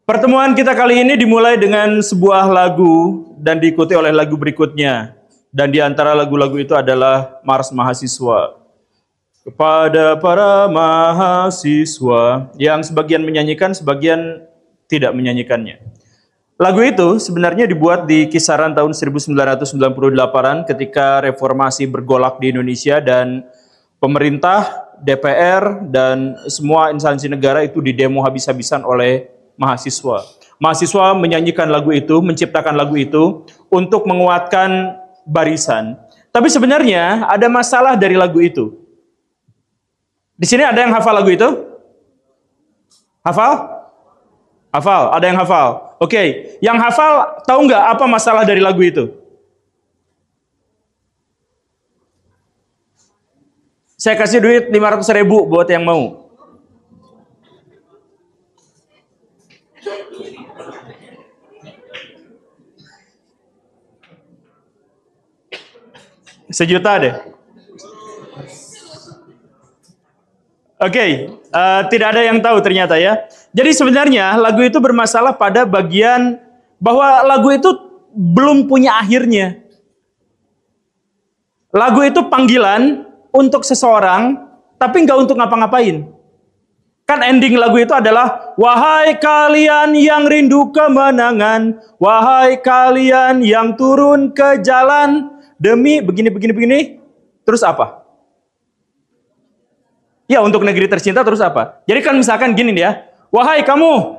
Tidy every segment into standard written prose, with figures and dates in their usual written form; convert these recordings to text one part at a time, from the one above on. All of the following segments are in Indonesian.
Pertemuan kita kali ini dimulai dengan sebuah lagu dan diikuti oleh lagu berikutnya. Dan di antara lagu-lagu itu adalah Mars Mahasiswa. Kepada para mahasiswa yang sebagian menyanyikan, sebagian tidak menyanyikannya. Lagu itu sebenarnya dibuat di kisaran tahun 1998 ketika reformasi bergolak di Indonesia dan pemerintah, DPR, dan semua instansi negara itu didemo habis-habisan oleh mahasiswa. Mahasiswa menyanyikan lagu itu, menciptakan lagu itu untuk menguatkan barisan. Tapi sebenarnya ada masalah dari lagu itu. Di sini ada yang hafal lagu itu? Hafal? Hafal, ada yang hafal. Oke, yang hafal tahu nggak apa masalah dari lagu itu? Saya kasih duit 500.000 buat yang mau. Sejuta deh. Oke, tidak ada yang tahu ternyata ya. Jadi sebenarnya lagu itu bermasalah pada bagian bahwa lagu itu belum punya akhirnya. Lagu itu panggilan untuk seseorang, tapi nggak untuk ngapa-ngapain. Kan ending lagu itu adalah, wahai kalian yang rindu kemenangan, wahai kalian yang turun ke jalan, demi begini. Terus apa? Ya, untuk negeri tercinta terus apa? Jadi kan misalkan gini ya, wahai kamu,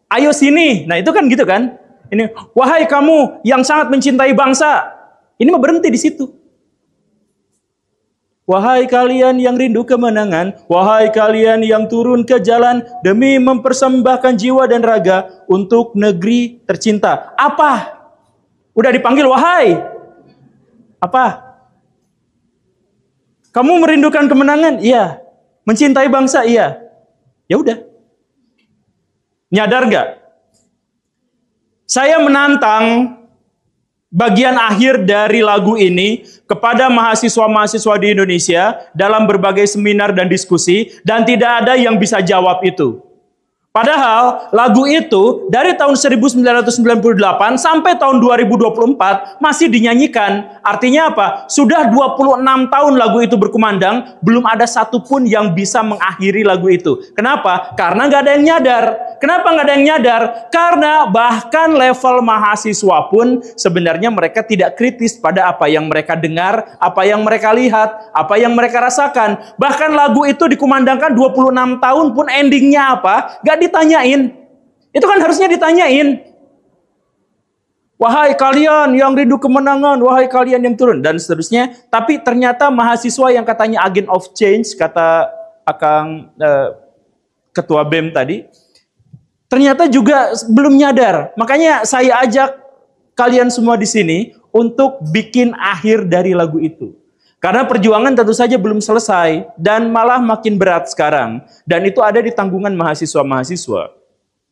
ayo sini. Nah itu kan gitu kan. Ini, wahai kamu yang sangat mencintai bangsa. Ini mah berhenti di situ. Wahai kalian yang rindu kemenangan, wahai kalian yang turun ke jalan demi mempersembahkan jiwa dan raga untuk negeri tercinta. Apa? Udah dipanggil wahai. Apa? Kamu merindukan kemenangan? Iya. Mencintai bangsa? Iya. Ya udah. Nyadar gak? Saya menantang bagian akhir dari lagu ini kepada mahasiswa-mahasiswa di Indonesia dalam berbagai seminar dan diskusi, dan tidak ada yang bisa jawab itu. Padahal lagu itu dari tahun 1998 sampai tahun 2024 masih dinyanyikan. Artinya apa? Sudah 26 tahun lagu itu berkumandang, belum ada satupun yang bisa mengakhiri lagu itu. Kenapa? Karena nggak ada yang nyadar. Kenapa nggak ada yang nyadar? Karena bahkan level mahasiswa pun sebenarnya mereka tidak kritis pada apa yang mereka dengar, apa yang mereka lihat, apa yang mereka rasakan. Bahkan lagu itu dikumandangkan 26 tahun pun endingnya apa? Nggak ditanyain. Itu kan harusnya ditanyain. Wahai kalian yang rindu kemenangan, wahai kalian yang turun, dan seterusnya. Tapi ternyata mahasiswa yang katanya agent of change, kata Akang Ketua BEM tadi, ternyata juga belum nyadar. Makanya saya ajak kalian semua di sini untuk bikin akhir dari lagu itu. Karena perjuangan tentu saja belum selesai dan malah makin berat sekarang. Dan itu ada di tanggungan mahasiswa-mahasiswa.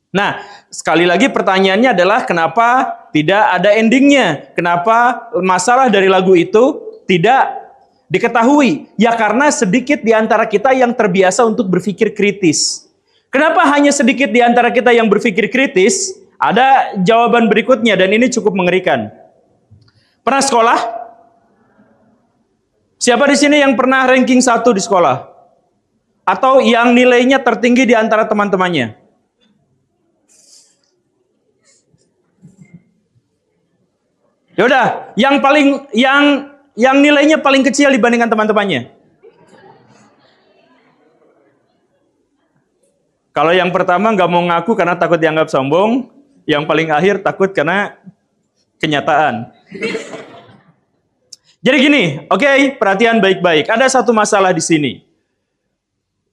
Nah, sekali lagi pertanyaannya adalah kenapa tidak ada endingnya? Kenapa masalah dari lagu itu tidak diketahui? Ya karena sedikit di antara kita yang terbiasa untuk berpikir kritis. Kenapa hanya sedikit di antara kita yang berpikir kritis? Ada jawaban berikutnya dan ini cukup mengerikan. Pernah sekolah? Siapa di sini yang pernah ranking 1 di sekolah? Atau yang nilainya tertinggi di antara teman-temannya? Ya udah, yang nilainya paling kecil dibandingkan teman-temannya. Kalau yang pertama nggak mau ngaku karena takut dianggap sombong, yang paling akhir takut karena kenyataan. Jadi gini, oke, perhatian baik-baik. Ada satu masalah di sini.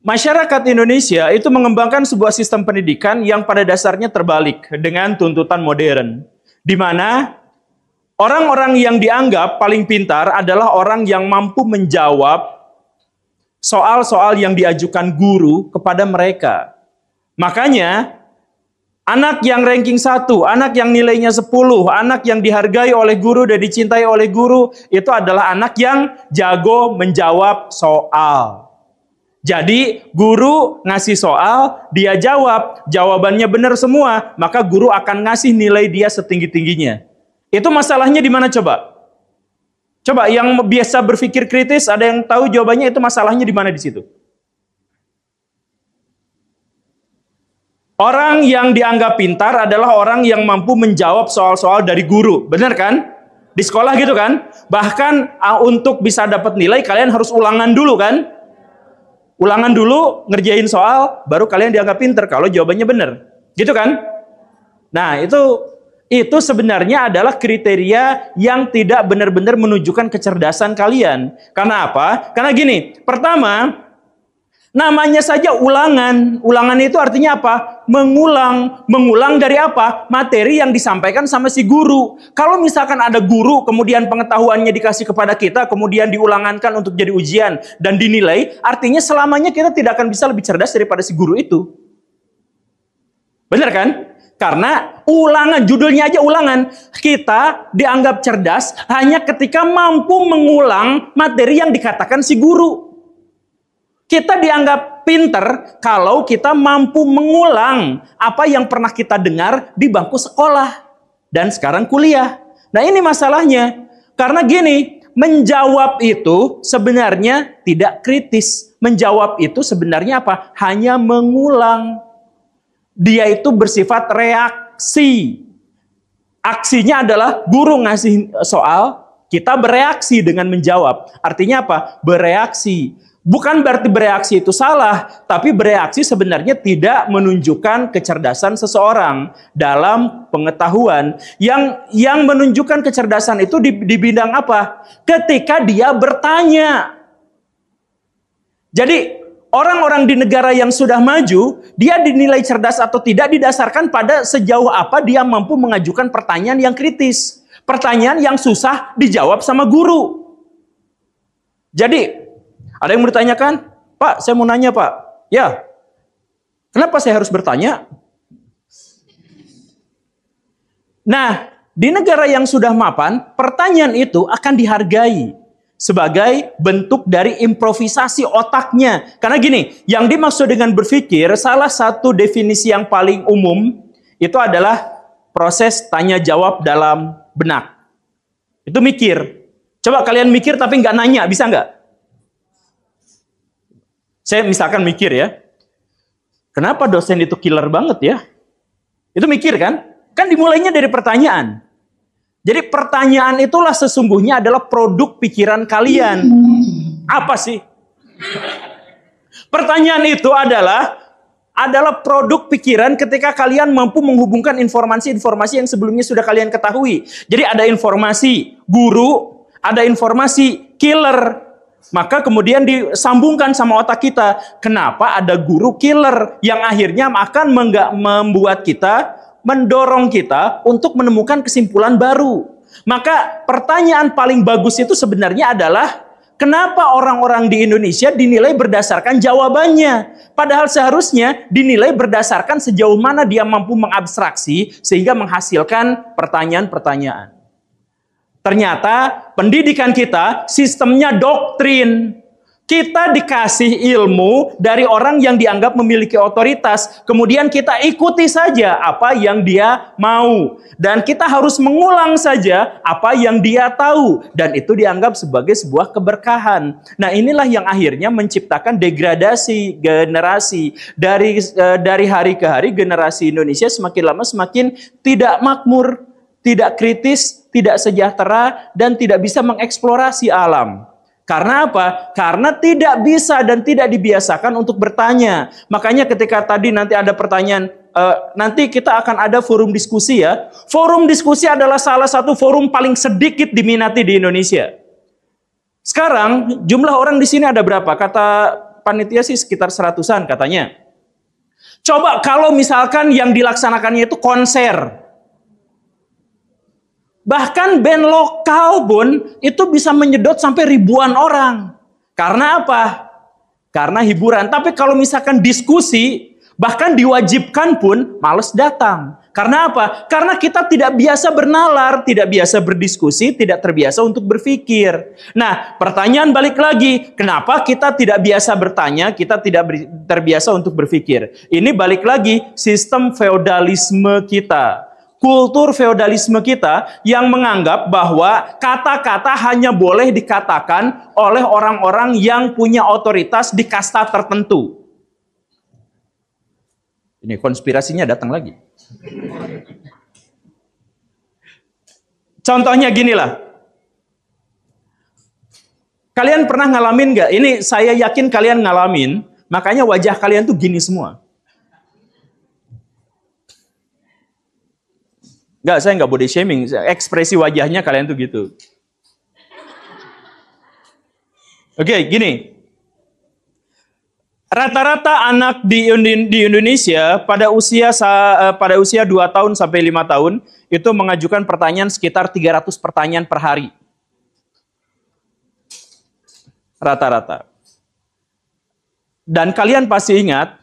Masyarakat Indonesia itu mengembangkan sebuah sistem pendidikan yang pada dasarnya terbalik dengan tuntutan modern. Di mana orang-orang yang dianggap paling pintar adalah orang yang mampu menjawab soal-soal yang diajukan guru kepada mereka. Makanya, anak yang ranking 1, anak yang nilainya 10, anak yang dihargai oleh guru dan dicintai oleh guru, itu adalah anak yang jago menjawab soal. Jadi guru ngasih soal, dia jawab, jawabannya benar semua, maka guru akan ngasih nilai dia setinggi-tingginya. Itu masalahnya di mana coba? Coba yang biasa berpikir kritis, ada yang tahu jawabannya itu masalahnya di mana di situ? Orang yang dianggap pintar adalah orang yang mampu menjawab soal-soal dari guru, benar kan? Di sekolah gitu kan? Bahkan untuk bisa dapat nilai kalian harus ulangan dulu kan? Ulangan dulu, ngerjain soal, baru kalian dianggap pinter kalau jawabannya benar. Gitu kan? Nah, itu sebenarnya adalah kriteria yang tidak benar-benar menunjukkan kecerdasan kalian. Karena apa? Karena gini, pertama, namanya saja ulangan. Ulangan itu artinya apa? Mengulang. Mengulang dari apa? Materi yang disampaikan sama si guru. Kalau misalkan ada guru, kemudian pengetahuannya dikasih kepada kita, kemudian diulangankan untuk jadi ujian dan dinilai, artinya selamanya kita tidak akan bisa lebih cerdas daripada si guru itu. Benar kan? Karena ulangan, judulnya aja ulangan. Kita dianggap cerdas hanya ketika mampu mengulang materi yang dikatakan si guru. Kita dianggap pinter kalau kita mampu mengulang apa yang pernah kita dengar di bangku sekolah dan sekarang kuliah. Nah, ini masalahnya. Karena gini, menjawab itu sebenarnya tidak kritis. Menjawab itu sebenarnya apa? Hanya mengulang. Dia itu bersifat reaksi. Aksinya adalah guru ngasih soal, kita bereaksi dengan menjawab. Artinya apa? Bereaksi. Bukan berarti bereaksi itu salah, tapi bereaksi sebenarnya tidak menunjukkan kecerdasan seseorang dalam pengetahuan. Yang menunjukkan kecerdasan itu di bidang apa? Ketika dia bertanya. Jadi orang-orang di negara yang sudah maju, dia dinilai cerdas atau tidak didasarkan pada sejauh apa dia mampu mengajukan pertanyaan yang kritis. Pertanyaan yang susah dijawab sama guru. Jadi ada yang mau ditanyakan? Pak, saya mau nanya Pak. Ya, kenapa saya harus bertanya? Nah, di negara yang sudah mapan, pertanyaan itu akan dihargai sebagai bentuk dari improvisasi otaknya. Karena gini, yang dimaksud dengan berpikir, salah satu definisi yang paling umum, itu adalah proses tanya jawab dalam benak. Itu mikir. Coba kalian mikir tapi nggak nanya, bisa nggak? Saya misalkan mikir ya, kenapa dosen itu killer banget ya? Itu mikir kan? Kan dimulainya dari pertanyaan. Jadi pertanyaan itulah sesungguhnya adalah produk pikiran kalian. Apa sih? Pertanyaan itu adalah produk pikiran ketika kalian mampu menghubungkan informasi-informasi yang sebelumnya sudah kalian ketahui. Jadi ada informasi guru, ada informasi killer. Maka kemudian disambungkan sama otak kita. Kenapa ada guru killer yang akhirnya akan membuat kita, mendorong kita untuk menemukan kesimpulan baru. Maka pertanyaan paling bagus itu sebenarnya adalah, kenapa orang-orang di Indonesia dinilai berdasarkan jawabannya? Padahal seharusnya dinilai berdasarkan sejauh mana dia mampu mengabstraksi sehingga menghasilkan pertanyaan-pertanyaan. Ternyata pendidikan kita sistemnya doktrin. Kita dikasih ilmu dari orang yang dianggap memiliki otoritas. Kemudian kita ikuti saja apa yang dia mau. Dan kita harus mengulang saja apa yang dia tahu. Dan itu dianggap sebagai sebuah keberkahan. Nah, inilah yang akhirnya menciptakan degradasi generasi. Dari hari ke hari generasi Indonesia semakin lama semakin tidak makmur, tidak kritis, tidak sejahtera, dan tidak bisa mengeksplorasi alam. Karena apa? Karena tidak bisa dan tidak dibiasakan untuk bertanya. Makanya ketika tadi nanti ada pertanyaan, nanti kita akan ada forum diskusi ya. Forum diskusi adalah salah satu forum paling sedikit diminati di Indonesia. Sekarang jumlah orang di sini ada berapa? Kata panitia sih sekitar 100-an katanya. Coba kalau misalkan yang dilaksanakannya itu konser. Bahkan band lokal pun itu bisa menyedot sampai ribuan orang. Karena apa? Karena hiburan. Tapi kalau misalkan diskusi, bahkan diwajibkan pun males datang. Karena apa? Karena kita tidak biasa bernalar, tidak biasa berdiskusi, tidak terbiasa untuk berpikir. Nah, pertanyaan balik lagi, kenapa kita tidak biasa bertanya, kita tidak terbiasa untuk berpikir? Ini balik lagi, sistem feodalisme kita. Kultur feodalisme kita yang menganggap bahwa kata-kata hanya boleh dikatakan oleh orang-orang yang punya otoritas di kasta tertentu. Ini konspirasinya datang lagi. Contohnya ginilah. Kalian pernah ngalamin nggak? Ini saya yakin kalian ngalamin, makanya wajah kalian tuh gini semua. Nggak, saya nggak body shaming. Ekspresi wajahnya kalian tuh gitu. Oke, gini. Rata-rata anak di Indonesia pada usia 2 tahun sampai 5 tahun itu mengajukan pertanyaan sekitar 300 pertanyaan per hari. Rata-rata. Dan kalian pasti ingat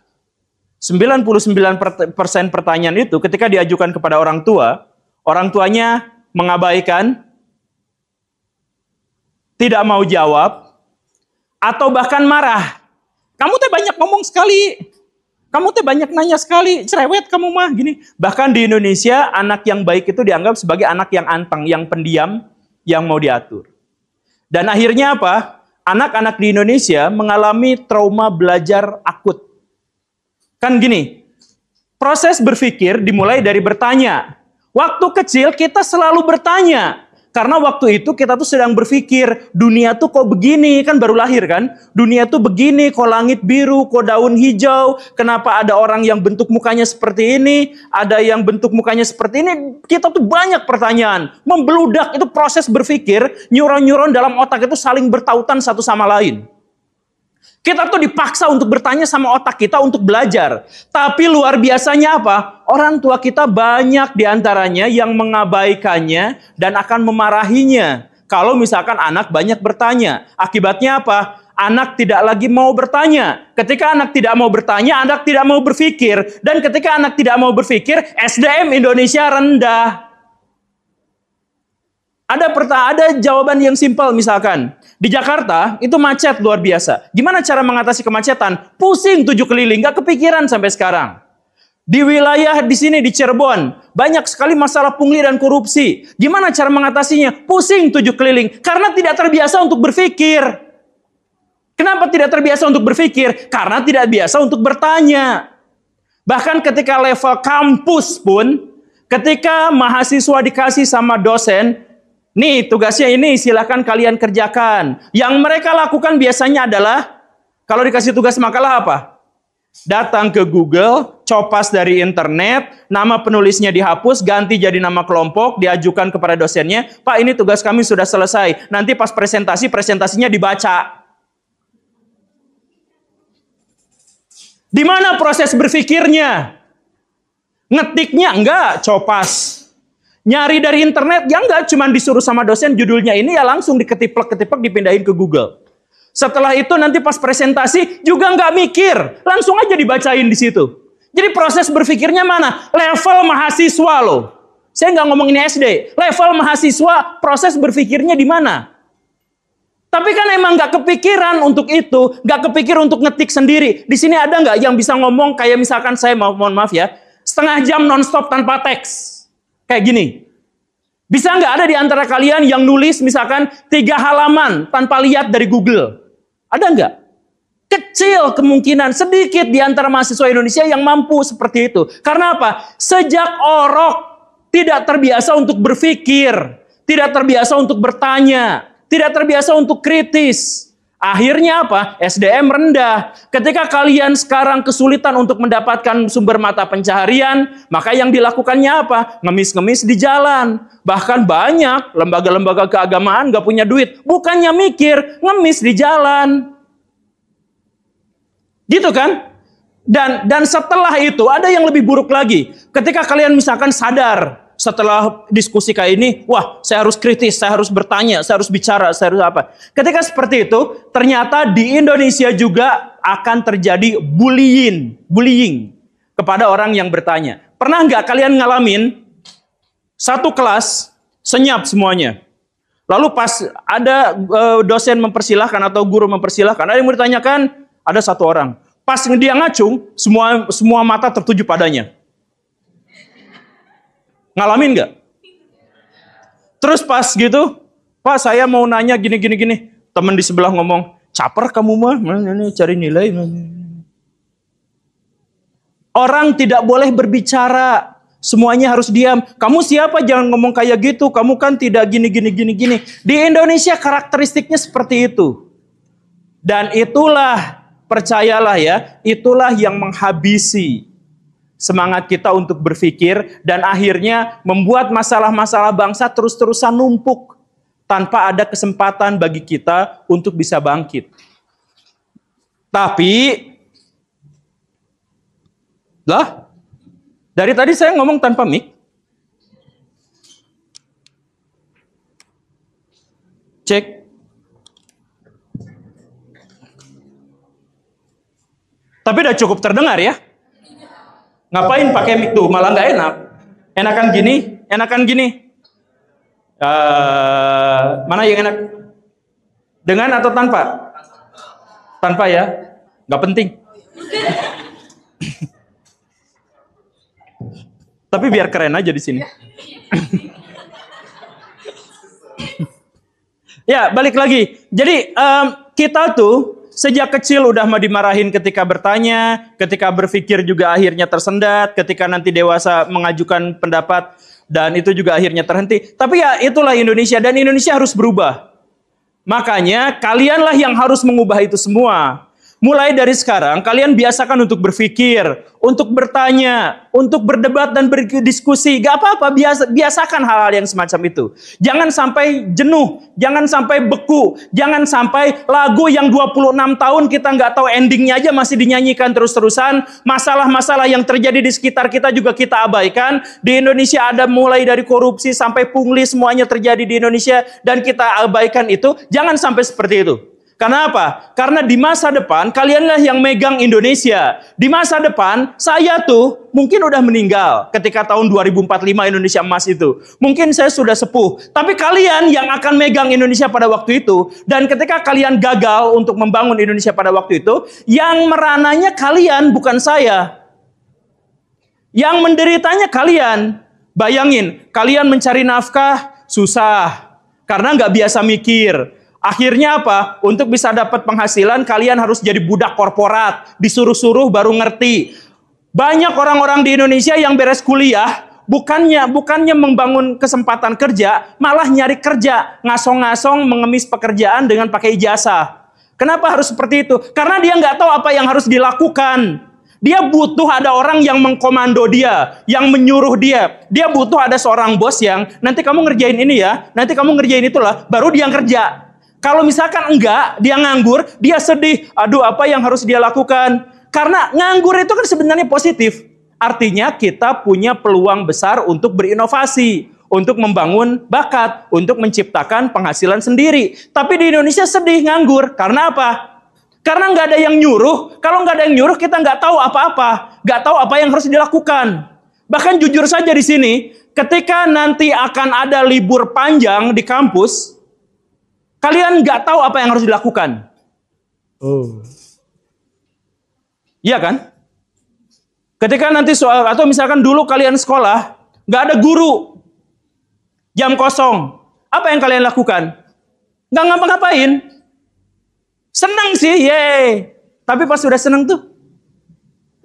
99% pertanyaan itu ketika diajukan kepada orang tuanya mengabaikan, tidak mau jawab, atau bahkan marah. Kamu teh banyak ngomong sekali. Kamu teh banyak nanya sekali. Cerewet kamu mah gini. Bahkan di Indonesia anak yang baik itu dianggap sebagai anak yang anteng, yang pendiam, yang mau diatur. Dan akhirnya apa? Anak-anak di Indonesia mengalami trauma belajar akut. Kan gini. Proses berpikir dimulai dari bertanya. Waktu kecil kita selalu bertanya. Karena waktu itu kita tuh sedang berpikir, dunia tuh kok begini, kan baru lahir kan? Dunia tuh begini, kok langit biru, kok daun hijau, kenapa ada orang yang bentuk mukanya seperti ini, ada yang bentuk mukanya seperti ini. Kita tuh banyak pertanyaan, membeludak, itu proses berpikir, neuron-neuron dalam otak itu saling bertautan satu sama lain. Kita tuh dipaksa untuk bertanya sama otak kita untuk belajar. Tapi luar biasanya apa? Orang tua kita banyak diantaranya yang mengabaikannya dan akan memarahinya. Kalau misalkan anak banyak bertanya. Akibatnya apa? Anak tidak lagi mau bertanya. Ketika anak tidak mau bertanya, anak tidak mau berpikir. Dan ketika anak tidak mau berpikir, SDM Indonesia rendah. Ada jawaban yang simpel misalkan. Di Jakarta itu macet luar biasa. Gimana cara mengatasi kemacetan? Pusing 7 keliling, gak kepikiran sampai sekarang. Di wilayah di sini di Cirebon, banyak sekali masalah pungli dan korupsi. Gimana cara mengatasinya? Pusing 7 keliling. Karena tidak terbiasa untuk berpikir. Kenapa tidak terbiasa untuk berpikir? Karena tidak biasa untuk bertanya. Bahkan ketika level kampus pun, ketika mahasiswa dikasih sama dosen, nih tugasnya ini silahkan kalian kerjakan. Yang mereka lakukan biasanya adalah, kalau dikasih tugas makalah apa? Datang ke Google, copas dari internet, nama penulisnya dihapus, ganti jadi nama kelompok, diajukan kepada dosennya, Pak ini tugas kami sudah selesai, nanti pas presentasinya dibaca. Di mana proses berpikirnya? Ngetiknya enggak, copas. Nyari dari internet, ya enggak, cuma disuruh sama dosen judulnya ini, ya langsung diketiplek-ketiplek dipindahin ke Google. Setelah itu nanti pas presentasi juga enggak mikir, langsung aja dibacain di situ. Jadi proses berpikirnya mana? Level mahasiswa loh. Saya enggak ngomong ini SD. Level mahasiswa, proses berpikirnya di mana? Tapi kan emang enggak kepikiran untuk itu, enggak kepikir untuk ngetik sendiri. Di sini ada enggak yang bisa ngomong kayak misalkan saya, mohon maaf ya, setengah jam nonstop tanpa teks? Kayak gini. Bisa nggak ada di antara kalian yang nulis misalkan 3 halaman tanpa lihat dari Google? Ada nggak? Kecil kemungkinan, sedikit di antara mahasiswa Indonesia yang mampu seperti itu. Karena apa? Sejak orok tidak terbiasa untuk berpikir, tidak terbiasa untuk bertanya, tidak terbiasa untuk kritis. Akhirnya apa? SDM rendah. Ketika kalian sekarang kesulitan untuk mendapatkan sumber mata pencaharian, maka yang dilakukannya apa? Ngemis-ngemis di jalan. Bahkan banyak lembaga-lembaga keagamaan gak punya duit. Bukannya mikir, ngemis di jalan. Gitu kan? Dan setelah itu ada yang lebih buruk lagi. Ketika kalian misalkan sadar, setelah diskusi kayak ini, wah saya harus kritis, saya harus bertanya, saya harus bicara, saya harus apa. Ketika seperti itu, ternyata di Indonesia juga akan terjadi bullying kepada orang yang bertanya. pernah nggak kalian ngalamin satu kelas senyap semuanya? Lalu pas ada dosen mempersilahkan atau guru mempersilahkan, ada yang mau ditanyakan, ada satu orang. Pas dia ngacung, semua mata tertuju padanya. Ngalamin nggak? Terus pas gitu, Pak saya mau nanya gini. Teman di sebelah ngomong, caper kamu mah, cari nilai. Orang tidak boleh berbicara. Semuanya harus diam. Kamu siapa? Jangan ngomong kayak gitu. Kamu kan tidak gini. Di Indonesia karakteristiknya seperti itu. Dan itulah, percayalah ya, itulah yang menghabisi semangat kita untuk berpikir. Dan akhirnya membuat masalah-masalah bangsa terus-terusan numpuk. Tanpa ada kesempatan bagi kita untuk bisa bangkit. Tapi, dari tadi saya ngomong tanpa mic. Cek. Tapi udah cukup terdengar ya. Ngapain pakai mic tuh? Malah nggak enak. Enakan gini. Mana yang enak? Dengan atau tanpa? Tanpa ya. Nggak penting. Tapi biar keren aja di sini. Ya, balik lagi. Jadi kita tuh sejak kecil udah mau dimarahin ketika bertanya, ketika berpikir juga akhirnya tersendat, ketika nanti dewasa mengajukan pendapat dan itu juga akhirnya terhenti. Tapi ya itulah Indonesia dan Indonesia harus berubah. Makanya kalianlah yang harus mengubah itu semua. Mulai dari sekarang, kalian biasakan untuk berpikir, untuk bertanya, untuk berdebat dan berdiskusi. Gak apa-apa, biasakan hal-hal yang semacam itu. Jangan sampai jenuh, jangan sampai beku, jangan sampai lagu yang 26 tahun kita nggak tahu endingnya aja masih dinyanyikan terus-terusan. Masalah-masalah yang terjadi di sekitar kita juga kita abaikan. Di Indonesia ada mulai dari korupsi sampai pungli, semuanya terjadi di Indonesia. Dan kita abaikan itu, jangan sampai seperti itu. Karena apa? Karena di masa depan kalianlah yang megang Indonesia. Di masa depan saya tuh mungkin udah meninggal ketika tahun 2045 Indonesia emas itu. Mungkin saya sudah sepuh. Tapi kalian yang akan megang Indonesia pada waktu itu. Dan ketika kalian gagal untuk membangun Indonesia pada waktu itu, yang merananya kalian bukan saya. Yang menderitanya kalian. Bayangin, kalian mencari nafkah susah. Karena nggak biasa mikir. Akhirnya apa? Untuk bisa dapat penghasilan, kalian harus jadi budak korporat. Disuruh-suruh baru ngerti. Banyak orang-orang di Indonesia yang beres kuliah, bukannya membangun kesempatan kerja, malah nyari kerja. Ngasong-ngasong mengemis pekerjaan dengan pakai ijazah. Kenapa harus seperti itu? Karena dia nggak tahu apa yang harus dilakukan. Dia butuh ada orang yang mengkomando dia, yang menyuruh dia. Dia butuh ada seorang bos yang, nanti kamu ngerjain ini ya, nanti kamu ngerjain itulah, baru dia kerja. Kalau misalkan enggak, dia nganggur, dia sedih. Aduh, apa yang harus dia lakukan? Karena nganggur itu kan sebenarnya positif. Artinya kita punya peluang besar untuk berinovasi, untuk membangun bakat, untuk menciptakan penghasilan sendiri. Tapi di Indonesia sedih nganggur. Karena apa? Karena nggak ada yang nyuruh. Kalau nggak ada yang nyuruh, kita nggak tahu apa-apa. Nggak tahu apa yang harus dilakukan. Bahkan jujur saja di sini, ketika nanti akan ada libur panjang di kampus, kalian nggak tahu apa yang harus dilakukan. Oh. Iya kan? Ketika nanti soal, atau misalkan dulu kalian sekolah, nggak ada guru. Jam kosong. Apa yang kalian lakukan? Nggak ngapa-ngapain. Seneng sih, yeay. Tapi pas sudah seneng tuh,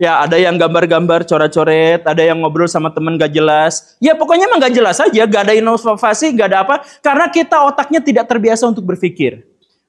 ya ada yang gambar-gambar, coret-coret, ada yang ngobrol sama temen gak jelas. Ya pokoknya emang gak jelas aja, gak ada inovasi, gak ada apa. Karena kita otaknya tidak terbiasa untuk berpikir.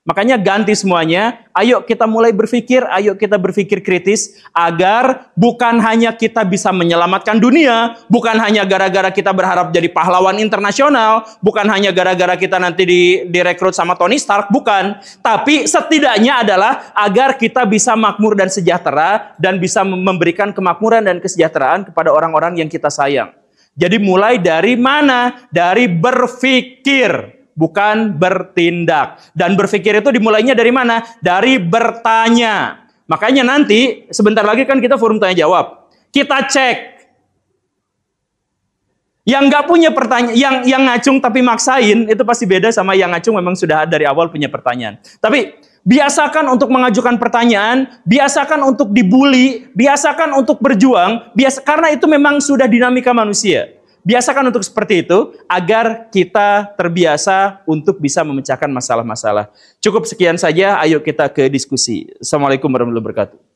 Makanya ganti semuanya, ayo kita mulai berpikir, ayo kita berpikir kritis. Agar bukan hanya kita bisa menyelamatkan dunia, bukan hanya gara-gara kita berharap jadi pahlawan internasional, bukan hanya gara-gara kita nanti direkrut sama Tony Stark, bukan. Tapi setidaknya adalah agar kita bisa makmur dan sejahtera, dan bisa memberikan kemakmuran dan kesejahteraan kepada orang-orang yang kita sayang. Jadi mulai dari mana? Dari berpikir. Bukan bertindak. Dan berpikir itu dimulainya dari mana? Dari bertanya. Makanya nanti, sebentar lagi kan kita forum tanya jawab. Kita cek. Yang nggak punya pertanyaan, yang ngacung tapi maksain, itu pasti beda sama yang ngacung memang sudah dari awal punya pertanyaan. Tapi biasakan untuk mengajukan pertanyaan, biasakan untuk dibully, biasakan untuk berjuang, karena itu memang sudah dinamika manusia. Biasakan untuk seperti itu, agar kita terbiasa untuk bisa memecahkan masalah-masalah. Cukup sekian saja, ayo kita ke diskusi. Assalamualaikum warahmatullahi wabarakatuh.